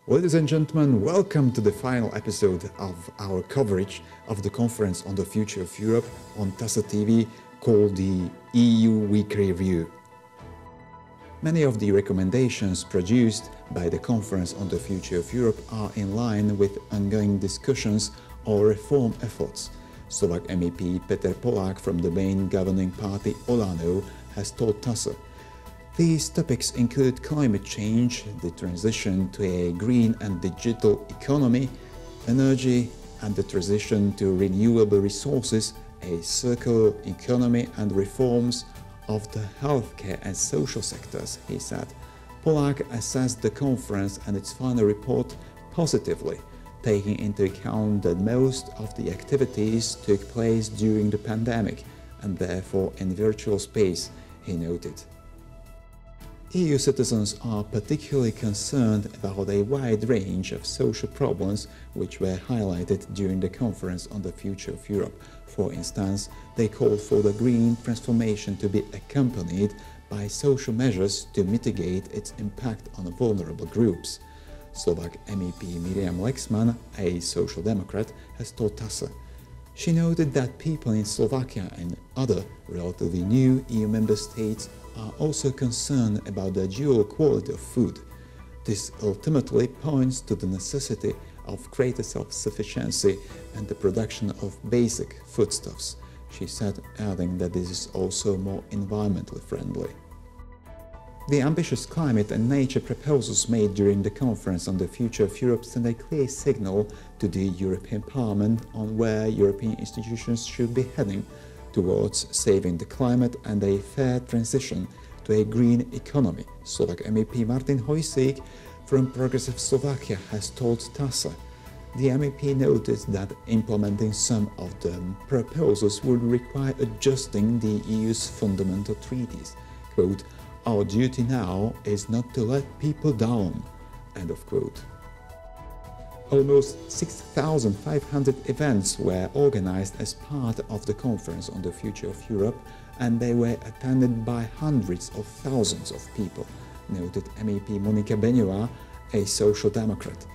Ladies and gentlemen, welcome to the final episode of our coverage of the Conference on the Future of Europe on TASA TV called the EU Week Review. Many of the recommendations produced by the Conference on the Future of Europe are in line with ongoing discussions or reform efforts. Slovak MEP Peter Polák from the main governing party Olano has told TASA. These topics include climate change, the transition to a green and digital economy, energy and the transition to renewable resources, a circular economy and reforms of the healthcare and social sectors, he said. Polák assessed the conference and its final report positively, taking into account that most of the activities took place during the pandemic and therefore in virtual space, he noted. EU citizens are particularly concerned about a wide range of social problems which were highlighted during the Conference on the Future of Europe. For instance, they called for the green transformation to be accompanied by social measures to mitigate its impact on vulnerable groups. Slovak MEP Miriam Lexman, a social democrat, has told TASA. She noted that people in Slovakia and other relatively new EU member states are also concerned about the dual quality of food. This ultimately points to the necessity of greater self-sufficiency and the production of basic foodstuffs, she said, adding that this is also more environmentally friendly. The ambitious climate and nature proposals made during the Conference on the Future of Europe send a clear signal to the European Parliament on where European institutions should be heading towards saving the climate and a fair transition to a green economy, Slovak MEP Martin Hojsík from Progressive Slovakia has told TASA. The MEP noted that implementing some of the proposals would require adjusting the EU's fundamental treaties. Quote, "Our duty now is not to let people down." End of quote. Almost 6,500 events were organized as part of the Conference on the Future of Europe, and they were attended by hundreds of thousands of people, noted MEP Monika Beňová, a social democrat.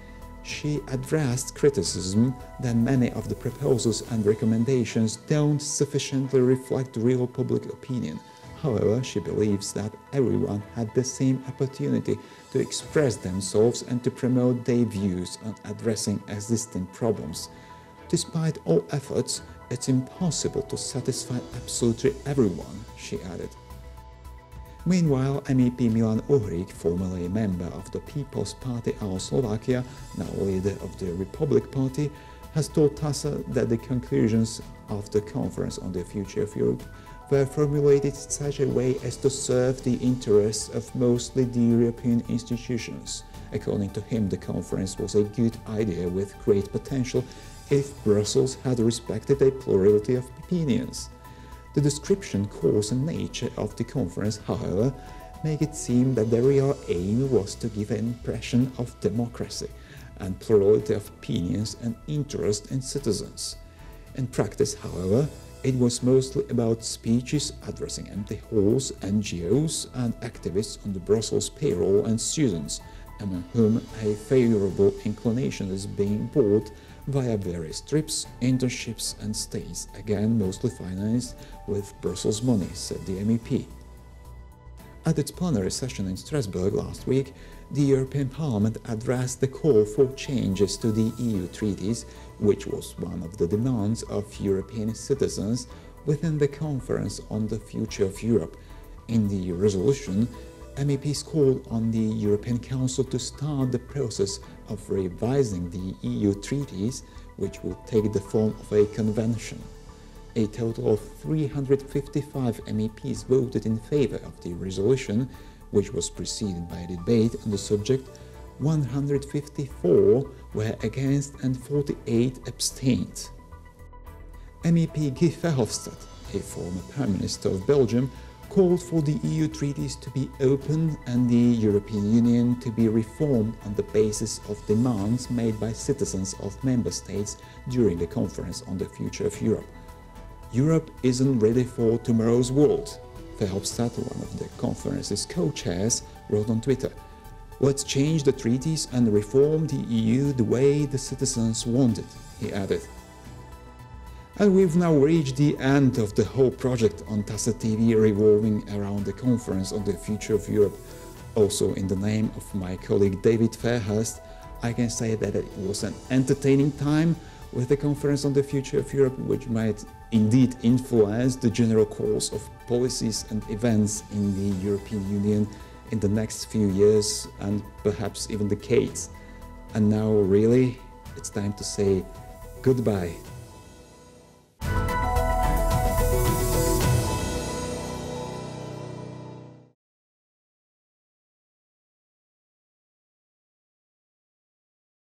She addressed criticism that many of the proposals and recommendations don't sufficiently reflect real public opinion. However, she believes that everyone had the same opportunity to express themselves and to promote their views on addressing existing problems. Despite all efforts, it's impossible to satisfy absolutely everyone, she added. Meanwhile, MEP Milan Uhrík, formerly a member of the People's Party of Slovakia, now leader of the Republic Party, has told TASA that the conclusions of the Conference on the Future of Europe were formulated in such a way as to serve the interests of mostly the European institutions. According to him, the conference was a good idea with great potential if Brussels had respected a plurality of opinions. The description, course and nature of the conference, however, make it seem that the real aim was to give an impression of democracy and plurality of opinions and interest in citizens. In practice, however, it was mostly about speeches addressing empty halls, NGOs and activists on the Brussels payroll and students, among whom a favourable inclination is being brought via various trips, internships and stays, again mostly financed with Brussels money, said the MEP. At its plenary session in Strasbourg last week, the European Parliament addressed the call for changes to the EU treaties, which was one of the demands of European citizens within the Conference on the Future of Europe. In the resolution, MEPs called on the European Council to start the process of revising the EU treaties, which will take the form of a convention. A total of 355 MEPs voted in favor of the resolution, which was preceded by a debate on the subject. 154 were against and 48 abstained. MEP Guy Verhofstadt, a former Prime Minister of Belgium, called for the EU treaties to be opened and the European Union to be reformed on the basis of demands made by citizens of member states during the Conference on the Future of Europe. Europe isn't ready for tomorrow's world, Verhofstadt, one of the conference's co-chairs, wrote on Twitter. Let's change the treaties and reform the EU the way the citizens want it, he added. And we've now reached the end of the whole project on TASA TV revolving around the Conference on the Future of Europe. Also, in the name of my colleague David Fairhurst, I can say that it was an entertaining time with the Conference on the Future of Europe, which might indeed influence the general course of policies and events in the European Union in the next few years and perhaps even decades. And now really, it's time to say goodbye.